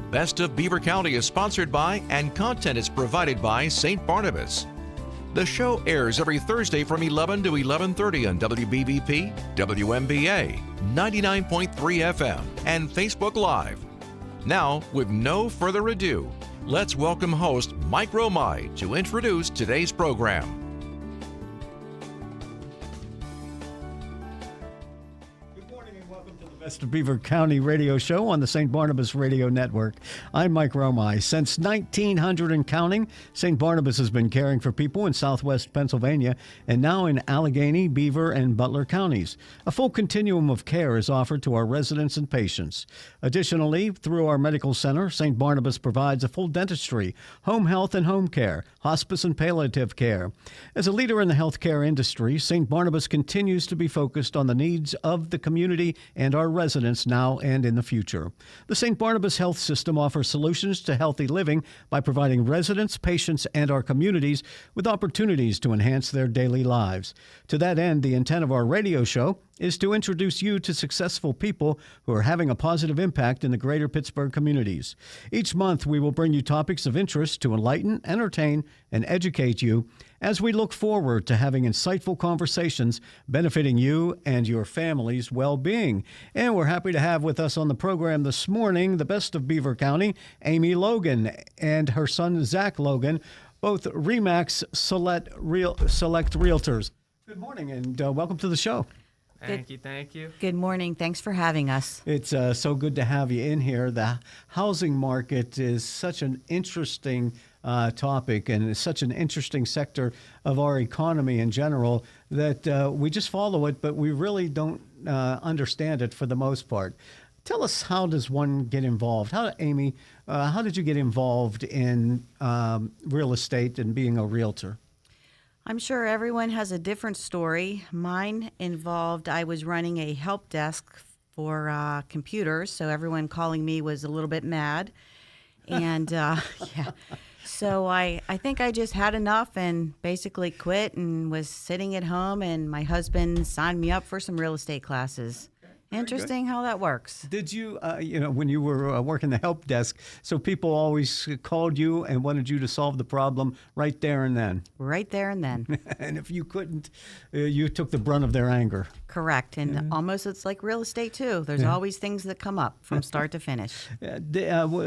The Best of Beaver County is sponsored by and content is provided by St. Barnabas. The show airs every Thursday from 11 to 11:30 on WBVP, WMBA, 99.3 FM, and Facebook Live. Now, with no further ado, let's welcome host Mike Romai to introduce today's program. Best of Beaver County Radio Show on the St. Barnabas Radio Network. I'm Mike Romai. Since 1900 and counting, St. Barnabas has been caring for people in southwest Pennsylvania and now in Allegheny, Beaver, and Butler counties. A full continuum of care is offered to our residents and patients. Additionally, through our medical center, St. Barnabas provides a full dentistry, home health and home care, hospice and palliative care. As a leader in the healthcare industry, St. Barnabas continues to be focused on the needs of the community and our residents now and in the future. The St. Barnabas Health System offers solutions to healthy living by providing residents, patients, and our communities with opportunities to enhance their daily lives. To that end, the intent of our radio show is to introduce you to successful people who are having a positive impact in the greater Pittsburgh communities. Each month, we will bring you topics of interest to enlighten, entertain, and educate you as we look forward to having insightful conversations benefiting you and your family's well-being. And we're happy to have with us on the program this morning the Best of Beaver County, Amy Logan, and her son, Zach Logan, both RE/MAX Select Realtors. Good morning, and welcome to the show. Thank you. Good morning. Thanks for having us. It's so good to have you in here. The housing market is such an interesting topic, and it's such an interesting sector of our economy in general that we just follow it, but we really don't understand it for the most part. Tell us, how does one get involved? Amy, how did you get involved in real estate and being a realtor? I'm sure everyone has a different story. Mine involved, I was running a help desk for computers, so everyone calling me was a little bit mad. And yeah, so I think I just had enough and basically quit and was sitting at home, and my husband signed me up for some real estate classes. Interesting how that works. Did you, when you were working the help desk, so people always called you and wanted you to solve the problem right there and then? Right there and then. And if you couldn't, you took the brunt of their anger. Correct. And almost it's like real estate, too. There's always things that come up from start to finish.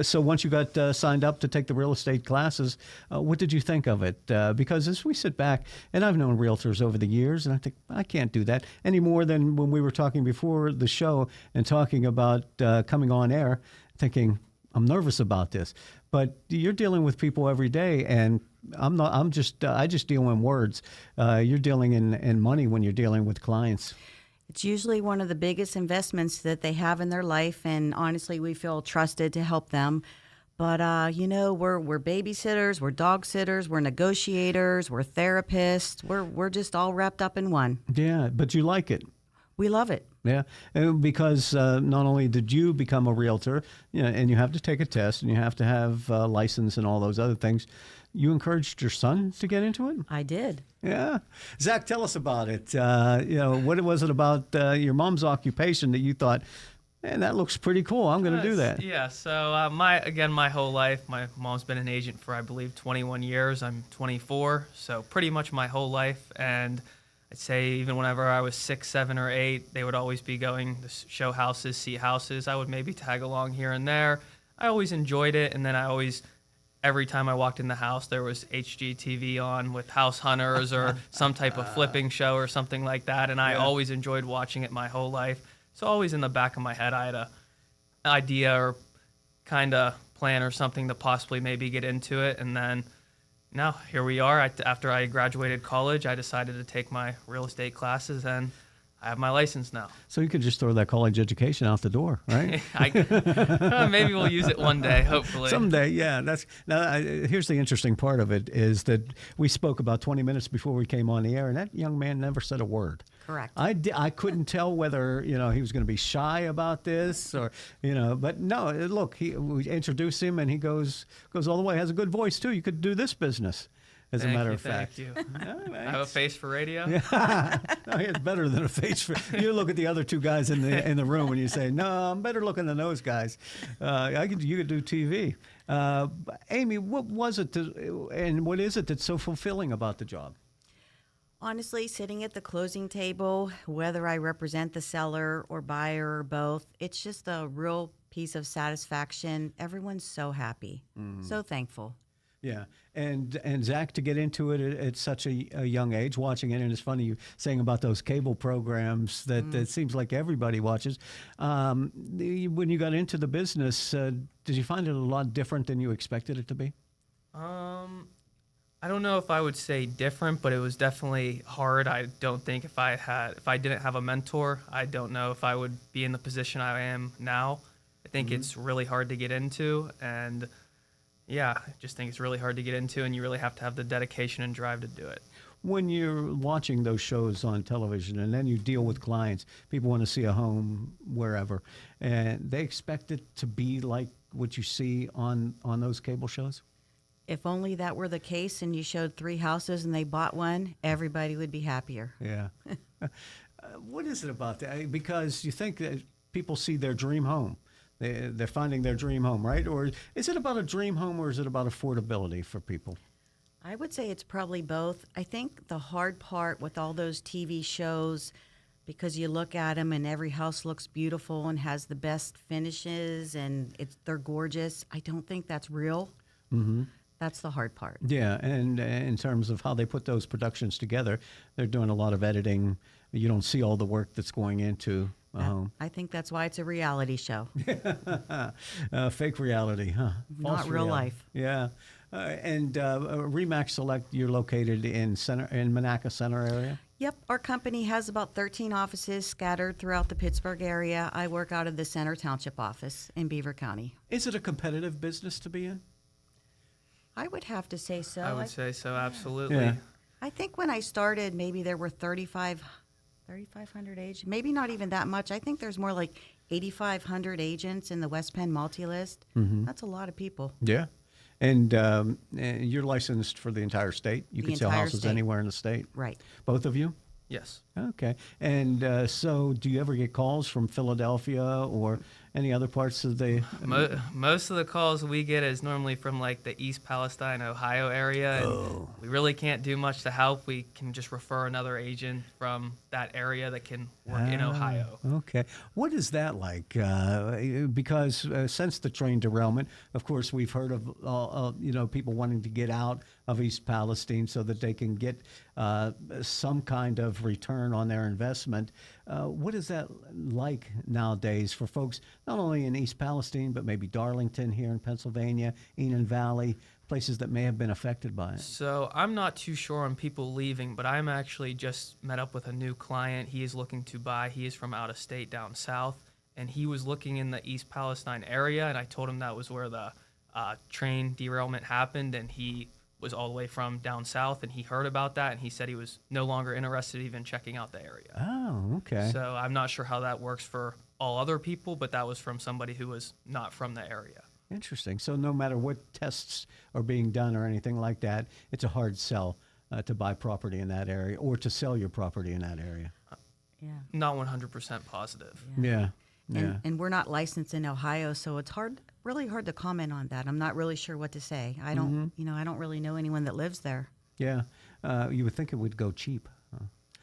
So once you got signed up to take the real estate classes, what did you think of it? Because as we sit back, and I've known realtors over the years, and I think I can't do that any more than when we were talking before the show and talking about coming on air, thinking, I'm nervous about this. But you're dealing with people every day, and I just deal in words. You're dealing in money when you're dealing with clients. It's usually one of the biggest investments that they have in their life, and honestly, we feel trusted to help them. But, we're babysitters, we're dog sitters, we're negotiators, we're therapists. We're just all wrapped up in one. Yeah, but you like it. We love it. Yeah, because not only did you become a realtor, and you have to take a test, and you have to have a license and all those other things, you encouraged your son to get into it? I did. Yeah. Zach, tell us about it. What was it about your mom's occupation that you thought, man, that looks pretty cool, I'm going to do that? Yeah, so my whole life, my mom's been an agent for, I believe, 21 years. I'm 24, so pretty much my whole life. And I'd say even whenever I was 6, 7, or 8, they would always be going to show houses, see houses. I would maybe tag along here and there. I always enjoyed it, and then every time I walked in the house, there was HGTV on with House Hunters or some type of flipping show or something like that, and I always enjoyed watching it my whole life. So always in the back of my head, I had an idea or kind of plan or something to possibly maybe get into it, and then now, here we are. After I graduated college, I decided to take my real estate classes, and I have my license now. So you could just throw that college education out the door, right? Maybe we'll use it one day, hopefully. Someday, yeah. Here's the interesting part of it is that we spoke about 20 minutes before we came on the air, and that young man never said a word. Correct. I couldn't tell whether he was going to be shy about this or but no. Look, we introduced him, and he goes all the way. Has a good voice too. You could do this business. as a matter of fact. Thank you. No, I have a face for radio. No, it's better than a face for. You look at the other two guys in the room and you say, "No, I'm better looking than those guys." You could do TV. Amy, what was it, and what is it that's so fulfilling about the job? Honestly, sitting at the closing table, whether I represent the seller or buyer or both, it's just a real piece of satisfaction. Everyone's so happy, so thankful. Yeah, and Zach, to get into it at such a young age, watching it, and it's funny you saying about those cable programs that it seems like everybody watches. When you got into the business, did you find it a lot different than you expected it to be? I don't know if I would say different, but it was definitely hard. I don't think if I didn't have a mentor, I don't know if I would be in the position I am now. I think it's really hard to get into, and yeah, I just think it's really hard to get into, and you really have to have the dedication and drive to do it. When you're watching those shows on television and then you deal with clients, people want to see a home wherever, and they expect it to be like what you see on those cable shows? If only that were the case and you showed 3 houses and they bought one, everybody would be happier. Yeah. What is it about that? Because you think that people see their dream home. They're finding their dream home, right? Or is it about a dream home, or is it about affordability for people? I would say it's probably both. I think the hard part with all those TV shows, because you look at them and every house looks beautiful and has the best finishes and they're gorgeous. I don't think that's real. Mm-hmm. That's the hard part. Yeah, and in terms of how they put those productions together, they're doing a lot of editing. You don't see all the work that's going into a home. I think that's why it's a reality show. Fake reality, huh? Not real life. Yeah. And Remax Select, you're located in Monaca Center area? Yep. Our company has about 13 offices scattered throughout the Pittsburgh area. I work out of the Center Township office in Beaver County. Is it a competitive business to be in? I would have to say so. I would say so, absolutely. Yeah. I think when I started, maybe there were 3,500 agents. Maybe not even that much. I think there's more like 8,500 agents in the West Penn multi-list. Mm-hmm. That's a lot of people. Yeah. And you're licensed for the entire state? You can sell houses state. anywhere in the state? Right. Both of you? Yes. Okay. And so do you ever get calls from Philadelphia or any other parts of the... Most of the calls we get is normally from like the East Palestine, Ohio area. And we really can't do much to help. We can just refer another agent from that area that can work in Ohio. Okay. What is that like? Because since the train derailment, of course, we've heard of people wanting to get out of East Palestine so that they can get some kind of return on their investment. What is that like nowadays for folks, not only in East Palestine, but maybe Darlington here in Pennsylvania, Enon Valley, places that may have been affected by it? So I'm not too sure on people leaving, but I'm actually just met up with a new client. He is looking to buy. He is from out of state down south, and he was looking in the East Palestine area, and I told him that was where the train derailment happened, and he was all the way from down south, and he heard about that, and he said he was no longer interested even checking out the area. Oh, okay. So I'm not sure how that works for all other people, but that was from somebody who was not from the area. Interesting. So no matter what tests are being done or anything like that, it's a hard sell to buy property in that area or to sell your property in that area. Yeah. Not 100% positive. Yeah. And we're not licensed in Ohio, so it's really hard to comment on that. I'm not really sure what to say. I don't, I don't really know anyone that lives there. Yeah. You would think it would go cheap.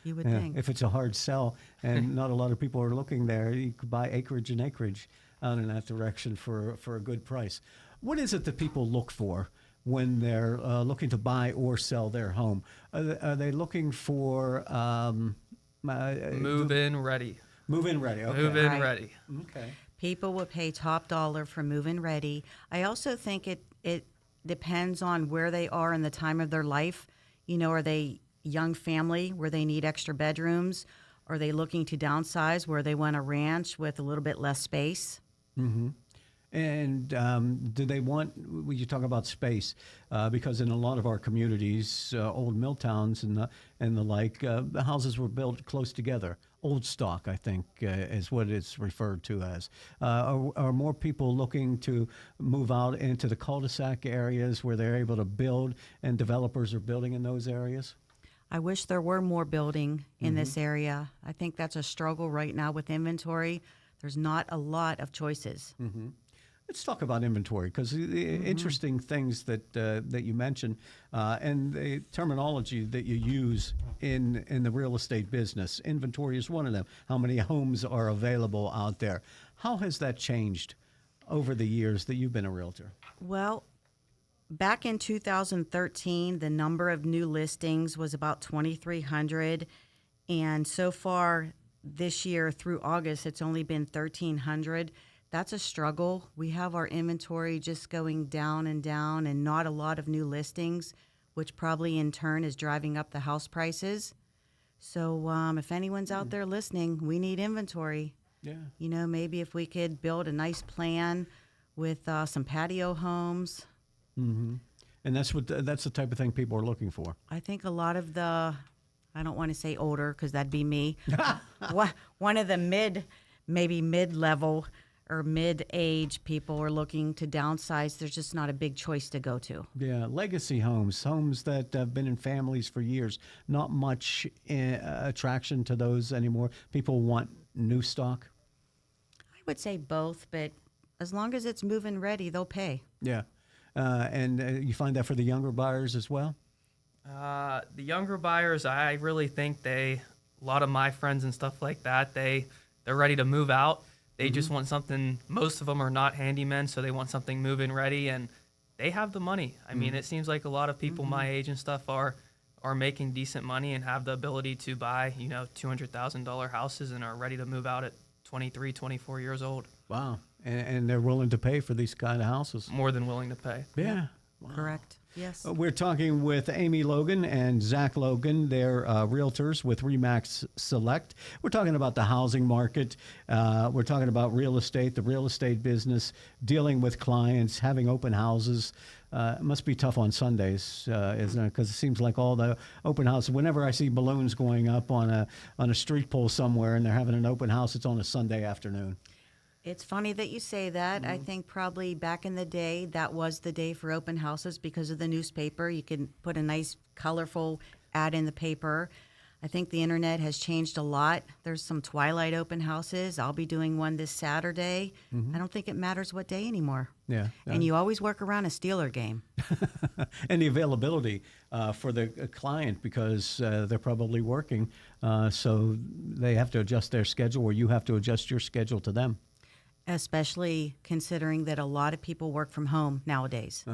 You would think. If it's a hard sell and not a lot of people are looking there, you could buy acreage and acreage out in that direction for a good price. What is it that people look for when they're looking to buy or sell their home? Are they looking for... Move-in ready. Move-in ready, okay. Move-in ready. Okay. People will pay top dollar for move-in ready. I also think it depends on where they are in the time of their life. Are they young family where they need extra bedrooms? Are they looking to downsize where they want a ranch with a little bit less space? Mm-hmm. And do they want, when you talk about space, because in a lot of our communities, old mill towns and the like, the houses were built close together, old stock, I think, is what it's referred to as. Are more people looking to move out into the cul-de-sac areas where they're able to build, and developers are building in those areas? I wish there were more building in this area. I think that's a struggle right now with inventory. There's not a lot of choices. Let's talk about inventory, because the interesting things that you mentioned and the terminology that you use in the real estate business. Inventory is one of them. How many homes are available out there? How has that changed over the years that you've been a realtor? Well, back in 2013, the number of new listings was about 2,300. And so far this year through August, it's only been 1,300. That's a struggle. We have our inventory just going down and down, and not a lot of new listings, which probably in turn is driving up the house prices. So if anyone's out there listening, we need inventory. Yeah. You know, maybe if we could build a nice plan with some patio homes. And that's the type of thing people are looking for. I think a lot of the, I don't want to say older because that'd be me, one of the mid-level or mid-age people are looking to downsize. There's just not a big choice to go to. Yeah, legacy homes that have been in families for years. Not much attraction to those anymore. People want new stock. I would say both, but as long as it's move-in ready, they'll pay. Yeah, and you find that for the younger buyers as well? The younger buyers, I really think a lot of my friends and stuff like that, they're ready to move out. They just want something. Most of them are not handymen, so they want something move-in ready, and they have the money. I mean, it seems like a lot of people my age and stuff are making decent money and have the ability to buy, $200,000 houses and are ready to move out at 23, 24 years old. Wow, and they're willing to pay for these kind of houses. More than willing to pay. Yeah. Wow. Correct. Yes. We're talking with Amy Logan and Zach Logan. They're realtors with RE/MAX Select. We're talking about the housing market. We're talking about real estate, the real estate business, dealing with clients, having open houses. It must be tough on Sundays, isn't it? Because it seems like all the open houses, whenever I see balloons going up on a street pole somewhere and they're having an open house, it's on a Sunday afternoon. It's funny that you say that. I think probably back in the day, that was the day for open houses because of the newspaper. You can put a nice, colorful ad in the paper. I think the internet has changed a lot. There's some twilight open houses. I'll be doing one this Saturday. I don't think it matters what day anymore. Yeah. And you always work around a Steeler game. And the availability for the client, because they're probably working, so they have to adjust their schedule, or you have to adjust your schedule to them. Especially considering that a lot of people work from home nowadays.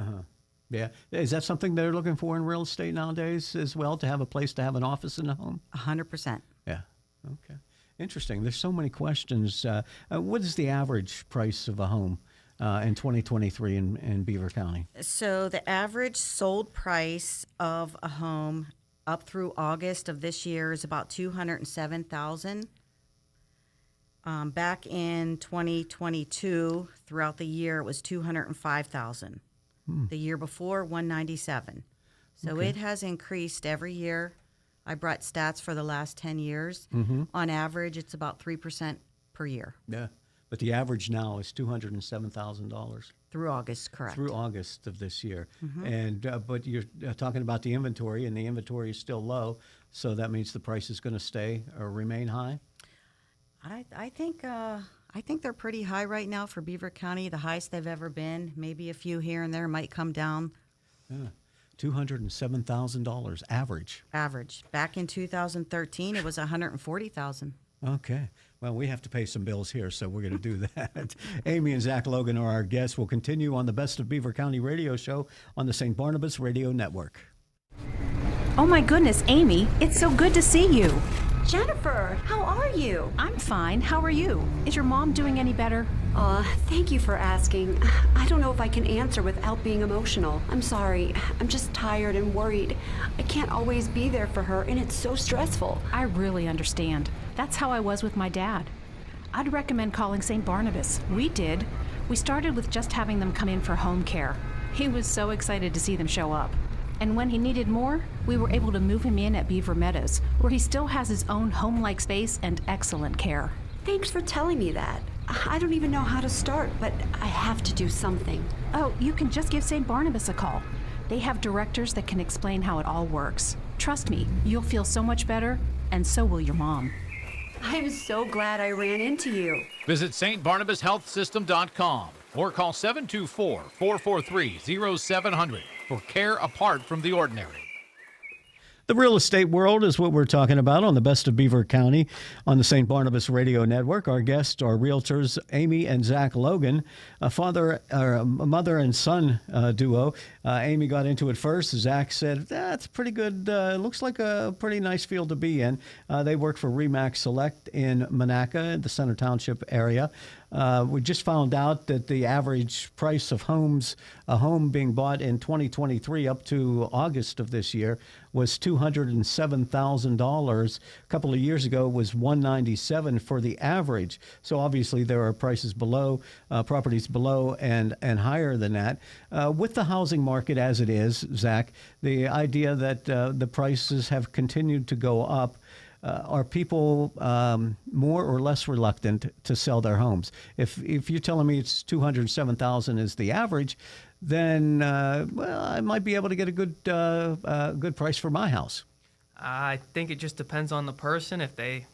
Yeah. Is that something they're looking for in real estate nowadays as well, to have a place to have an office in a home? 100%. Yeah. Okay. Interesting. There's so many questions. What is the average price of a home in 2023 in Beaver County? So the average sold price of a home up through August of this year is about $207,000. Back in 2022, throughout the year, it was $205,000. The year before, $197,000. So it has increased every year. I brought stats for the last 10 years. On average, it's about 3% per year. Yeah. But the average now is $207,000. Through August, correct. Through August of this year. And but you're talking about the inventory, and the inventory is still low, so that means the price is going to stay or remain high? I think they're pretty high right now for Beaver County, the highest they've ever been. Maybe a few here and there might come down. Yeah. $207,000 average. Average. Back in 2013, it was $140,000. Okay. Well, we have to pay some bills here, so we're going to do that. Amy and Zach Logan are our guests. We'll continue on the Best of Beaver County Radio show on the St. Barnabas Radio Network. Oh my goodness, Amy, it's so good to see you. Jennifer, how are you? I'm fine. How are you? Is your mom doing any better? Thank you for asking. I don't know if I can answer without being emotional. I'm sorry. I'm just tired and worried. I can't always be there for her, and it's so stressful. I really understand. That's how I was with my dad. I'd recommend calling St. Barnabas. We did. We started with just having them come in for home care. He was so excited to see them show up. And when he needed more, we were able to move him in at Beaver Meadows, where he still has his own home-like space and excellent care. Thanks for telling me that. I don't even know how to start, but I have to do something. Oh, you can just give St. Barnabas a call. They have directors that can explain how it all works. Trust me, you'll feel so much better, and so will your mom. I'm so glad I ran into you. Visit stbarnabashealthsystem.com or call 724-443-0700 for care apart from the ordinary. The real estate world is what we're talking about on the Best of Beaver County on the St. Barnabas Radio Network. Our guests are realtors Amy and Zach Logan, a mother and son duo. Amy got into it first. Zach said, that's pretty good. Looks like a pretty nice field to be in. They work for Remax Select in Monaca, the Center Township area. We just found out that the average price of a home being bought in 2023 up to August of this year was $207,000. A couple of years ago it was $197,000 for the average. So obviously there are prices below, properties below and higher than that. With the housing market as it is, Zach, the idea that the prices have continued to go up, are people more or less reluctant to sell their homes? If you're telling me it's $207,000 is the average, then I might be able to get a good price for my house. I think it just depends on the person. If they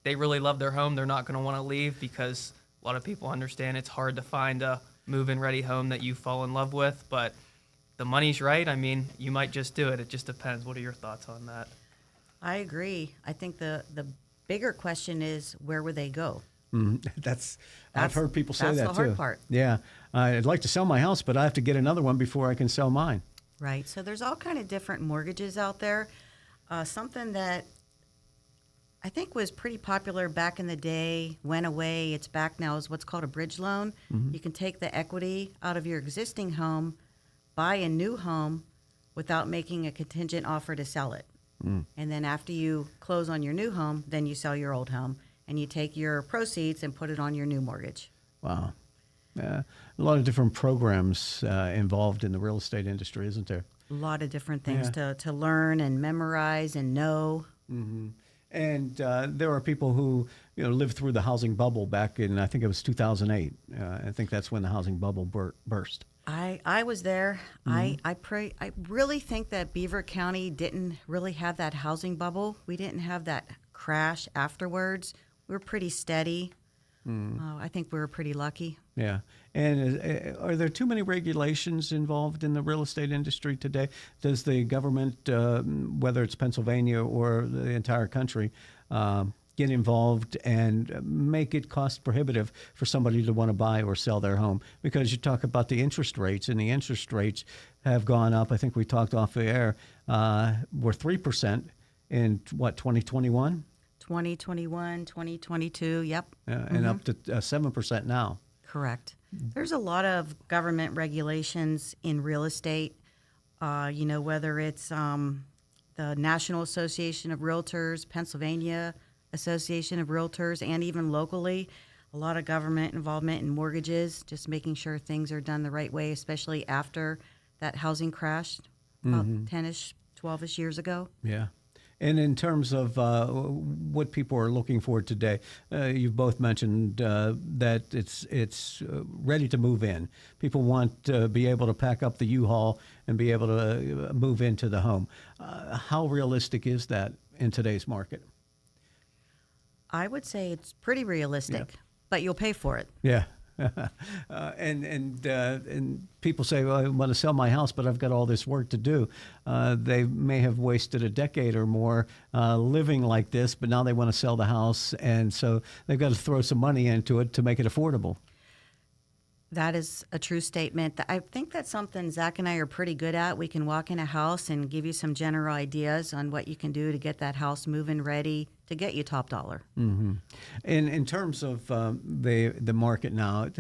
really love their home, they're not going to want to leave, because a lot of people understand it's hard to find a move-in ready home that you fall in love with. But the money's right. I mean, you might just do it. It just depends. What are your thoughts on that? I agree. I think the bigger question is, where would they go? I've heard people say that too. That's the hard part. Yeah, I'd like to sell my house, but I have to get another one before I can sell mine. Right. So there's all kind of different mortgages out there. Something that I think was pretty popular back in the day, went away, it's back now, is what's called a bridge loan. You can take the equity out of your existing home, buy a new home without making a contingent offer to sell it. And then after you close on your new home, then you sell your old home, and you take your proceeds and put it on your new mortgage. Wow. A lot of different programs involved in the real estate industry, isn't there? A lot of different things to learn and memorize and know. And there are people who lived through the housing bubble back in, I think it was 2008. I think that's when the housing bubble burst. I was there. I really think that Beaver County didn't really have that housing bubble. We didn't have that crash afterwards. We were pretty steady. I think we were pretty lucky. Yeah. And are there too many regulations involved in the real estate industry today? Does the government, whether it's Pennsylvania or the entire country, get involved and make it cost prohibitive for somebody to want to buy or sell their home? Because you talk about the interest rates, and the interest rates have gone up. I think we talked off the air. We're 3% in, 2021? 2021, 2022, yep. And up to 7% now. Correct. There's a lot of government regulations in real estate, whether it's the National Association of Realtors, Pennsylvania Association of Realtors, and even locally, a lot of government involvement in mortgages, just making sure things are done the right way, especially after that housing crash about 10-ish, 12-ish years ago. Yeah. And in terms of what people are looking for today, you've both mentioned that it's ready to move in. People want to be able to pack up the U-Haul and be able to move into the home. How realistic is that in today's market? I would say it's pretty realistic, but you'll pay for it. Yeah. And people say, well, I want to sell my house, but I've got all this work to do. They may have wasted a decade or more living like this, but now they want to sell the house, and so they've got to throw some money into it to make it affordable. That is a true statement. I think that's something Zach and I are pretty good at. We can walk in a house and give you some general ideas on what you can do to get that house moving ready to get you top dollar. And in terms of the market now,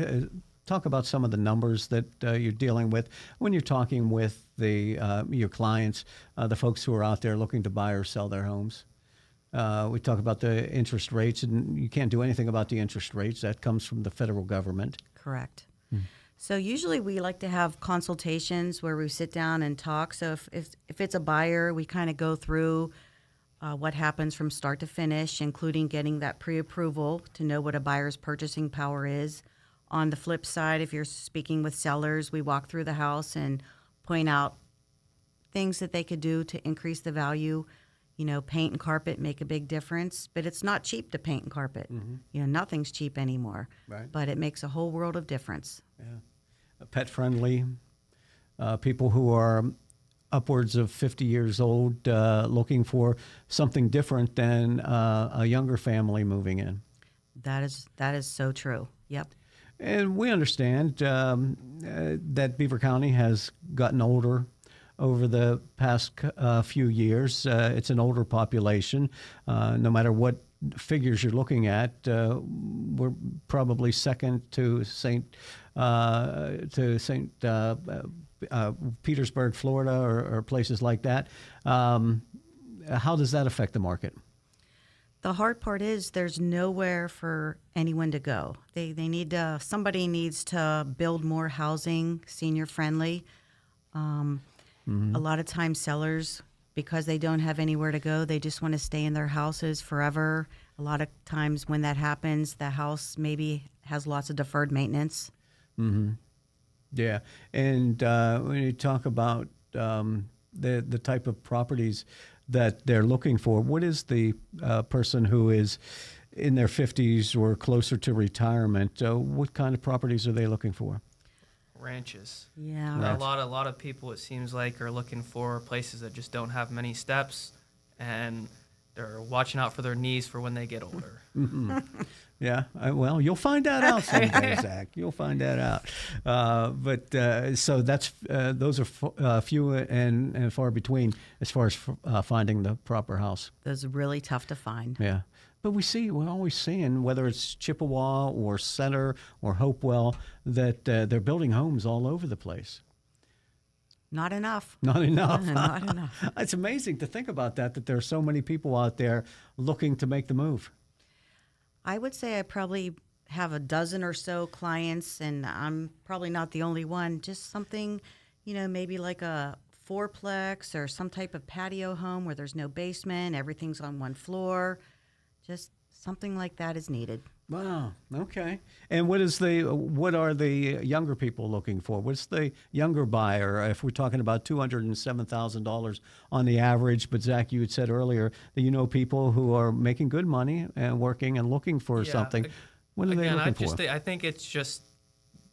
talk about some of the numbers that you're dealing with when you're talking with your clients, the folks who are out there looking to buy or sell their homes. We talk about the interest rates, and you can't do anything about the interest rates. That comes from the federal government. Correct. So usually we like to have consultations where we sit down and talk. So if it's a buyer, we kind of go through what happens from start to finish, including getting that pre-approval to know what a buyer's purchasing power is. On the flip side, if you're speaking with sellers, we walk through the house and point out things that they could do to increase the value. You know, paint and carpet make a big difference, but it's not cheap to paint and carpet. You know, nothing's cheap anymore, Right. but it makes a whole world of difference. Yeah. Pet-friendly, people who are upwards of 50 years old looking for something different than a younger family moving in. That is so true. Yep. And we understand that Beaver County has gotten older over the past few years. It's an older population. No matter what figures you're looking at, we're probably second to St. Petersburg, Florida, or places like that. How does that affect the market? The hard part is there's nowhere for anyone to go. Somebody needs to build more housing, senior friendly. A lot of times sellers, because they don't have anywhere to go, they just want to stay in their houses forever. A lot of times when that happens, the house maybe has lots of deferred maintenance. Yeah, and when you talk about the type of properties that they're looking for, what is the person who is in their 50s or closer to retirement? What kind of properties are they looking for? Ranches. Yeah. A lot of people, it seems like, are looking for places that just don't have many steps, and they're watching out for their knees for when they get older. Yeah, well, you'll find that out someday, Zach. You'll find that out. So that's those are few and far between as far as finding the proper house. Those are really tough to find. Yeah, but we're always seeing, whether it's Chippewa or Center or Hopewell, that they're building homes all over the place. Not enough. Not enough. Not enough. It's amazing to think about that there are so many people out there looking to make the move. I would say I probably have a dozen or so clients, and I'm probably not the only one. Just something, maybe like a fourplex or some type of patio home where there's no basement, everything's on one floor. Just something like that is needed. Wow. Okay. And what are the younger people looking for? What's the younger buyer? If we're talking about $207,000 on the average, but Zach, you had said earlier that people who are making good money and working and looking for something. What are they looking for? I think it's just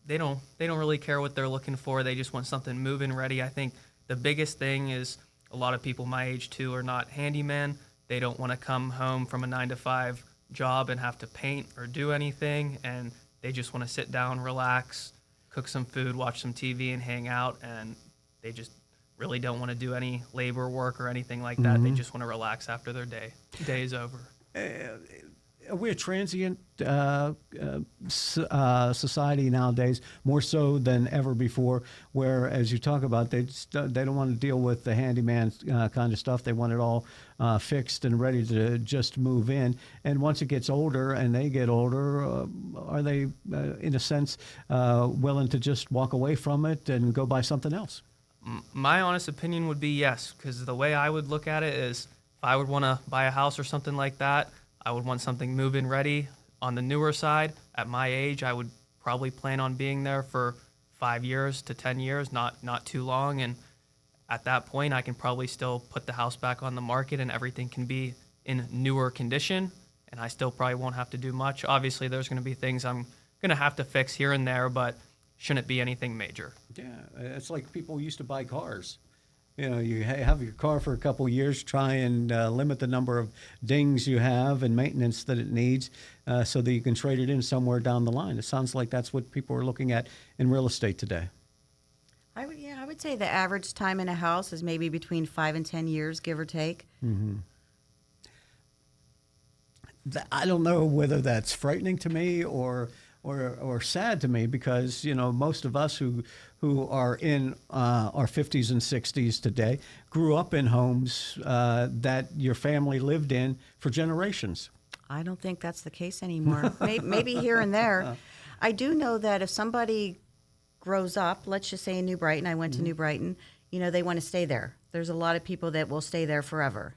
they don't really care what they're looking for. They just want something move-in ready. I think the biggest thing is a lot of people my age too are not handyman. They don't want to come home from a 9-to-5 job and have to paint or do anything, and they just want to sit down, relax, cook some food, watch some TV, and hang out, and they just really don't want to do any labor work or anything like that. They just want to relax after their day is over. We're a transient society nowadays, more so than ever before, where, as you talk about, they don't want to deal with the handyman kind of stuff. They want it all fixed and ready to just move in. And once it gets older and they get older, are they, in a sense, willing to just walk away from it and go buy something else? My honest opinion would be yes, because the way I would look at it is if I would want to buy a house or something like that, I would want something move-in ready on the newer side. At my age, I would probably plan on being there for 5 years to 10 years, not too long. And at that point, I can probably still put the house back on the market and everything can be in newer condition. And I still probably won't have to do much. Obviously, there's going to be things I'm going to have to fix here and there, but shouldn't be anything major. Yeah, it's like people used to buy cars. You have your car for a couple of years, try and limit the number of dings you have and maintenance that it needs so that you can trade it in somewhere down the line. It sounds like that's what people are looking at in real estate today. I would say the average time in a house is maybe between 5 and 10 years, give or take. Mm-hmm. I don't know whether that's frightening to me or sad to me, because most of us who are in our 50s and 60s today grew up in homes that your family lived in for generations. I don't think that's the case anymore. Maybe here and there. I do know that if somebody grows up, let's just say in New Brighton, I went to New Brighton, they want to stay there. There's a lot of people that will stay there forever,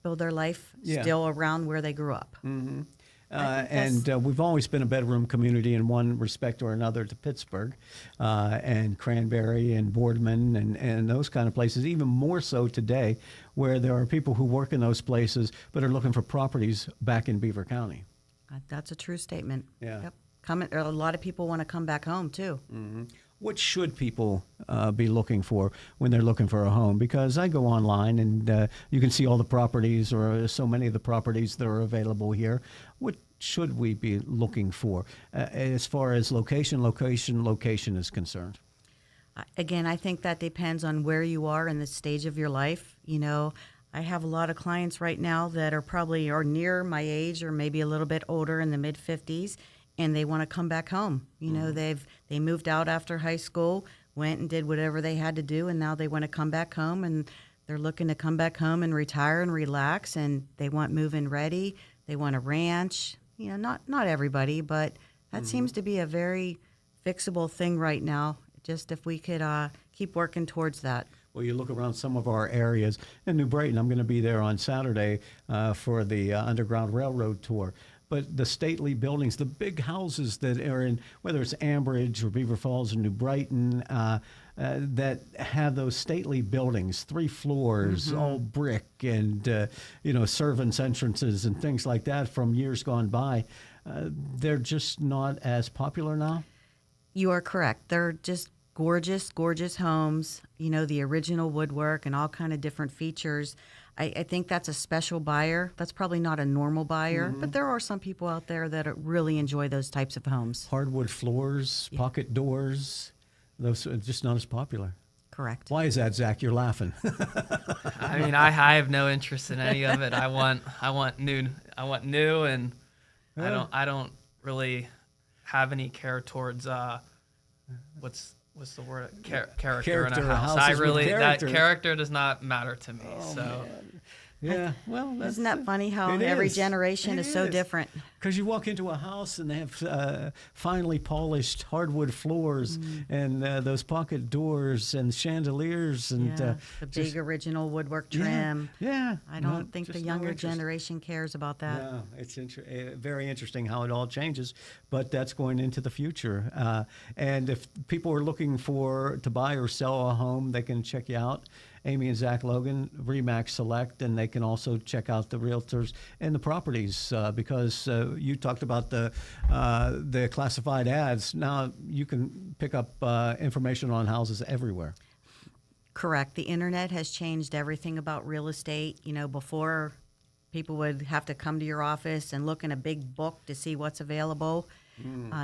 build their life still around where they grew up. We've always been a bedroom community in one respect or another to Pittsburgh and Cranberry and Boardman and those kind of places, even more so today, where there are people who work in those places but are looking for properties back in Beaver County. That's a true statement. Yeah. Yep. A lot of people want to come back home, too. What should people be looking for when they're looking for a home? Because I go online and you can see all the properties, or so many of the properties that are available here. What should we be looking for as far as location is concerned? Again, I think that depends on where you are in the stage of your life. I have a lot of clients right now that are probably near my age or maybe a little bit older, in the mid-50s, and they want to come back home. They moved out after high school, went and did whatever they had to do, and now they want to come back home, and they're looking to come back home and retire and relax, and they want move-in ready. They want a ranch. Not everybody, but that seems to be a very fixable thing right now, just if we could keep working towards that. Well, you look around some of our areas in New Brighton. I'm going to be there on Saturday for the Underground Railroad tour. But the stately buildings, the big houses that are in, whether it's Ambridge or Beaver Falls or New Brighton, that have those stately buildings, 3 floors, all brick, and servants' entrances and things like that from years gone by, they're just not as popular now? You are correct. They're just gorgeous, gorgeous homes, the original woodwork and all kind of different features. I think that's a special buyer. That's probably not a normal buyer, but there are some people out there that really enjoy those types of homes. Hardwood floors, pocket doors, those are just not as popular. Correct. Why is that, Zach? You're laughing. I mean, I have no interest in any of it. I want new, and I don't really have any care towards what's the word? Character in a house. That character does not matter to me. Man. Yeah, well, isn't that funny how every generation is so different? Because you walk into a house and they have finely polished hardwood floors and those pocket doors and chandeliers and the big original woodwork trim. Yeah, I don't think the younger generation cares about that. No, it's very interesting how it all changes, but that's going into the future. And if people are looking to buy or sell a home, they can check you out. Amy and Zach Logan, Remax Select, and they can also check out the realtors and the properties because you talked about the classified ads. Now you can pick up information on houses everywhere. Correct. The internet has changed everything about real estate. Before people would have to come to your office and look in a big book to see what's available.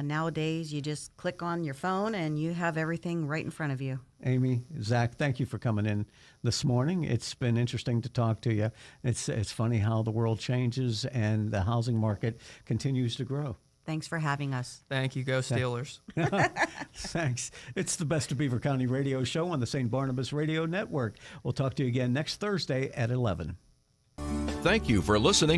Nowadays, you just click on your phone and you have everything right in front of you. Amy, Zach, thank you for coming in this morning. It's been interesting to talk to you. It's funny how the world changes and the housing market continues to grow. Thanks for having us. Thank you. Go Steelers. Thanks. It's the Best of Beaver County Radio show on the St. Barnabas Radio Network. We'll talk to you again next Thursday at 11. Thank you for listening